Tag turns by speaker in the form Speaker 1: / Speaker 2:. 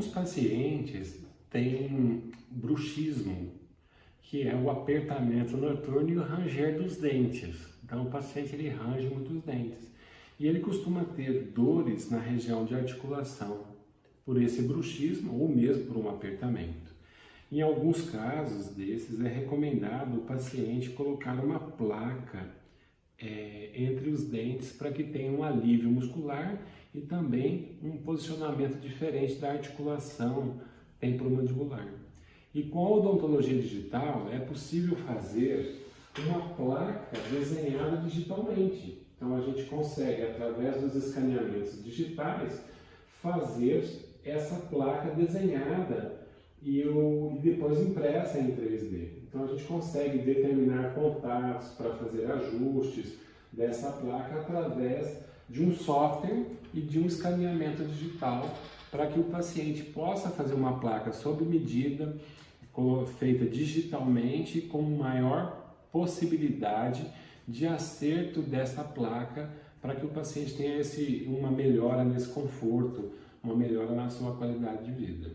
Speaker 1: Alguns pacientes têm bruxismo, que é o apertamento noturno e o ranger dos dentes. Então, o paciente ele range muito os dentes. E ele costuma ter dores na região de articulação, por esse bruxismo ou mesmo por um apertamento. Em alguns casos desses, é recomendado o paciente colocar uma placa entre os dentes para que tenha um alívio muscular e também um posicionamento diferente da articulação temporomandibular. E com a odontologia digital é possível fazer uma placa desenhada digitalmente. Então a gente consegue, através dos escaneamentos digitais, fazer essa placa desenhada e depois impressa em 3D. Então a gente consegue determinar contatos para fazer ajustes dessa placa através de um software e de um escaneamento digital para que o paciente possa fazer uma placa sob medida, feita digitalmente, com maior possibilidade de acerto dessa placa para que o paciente tenha uma melhora nesse conforto, uma melhora na sua qualidade de vida.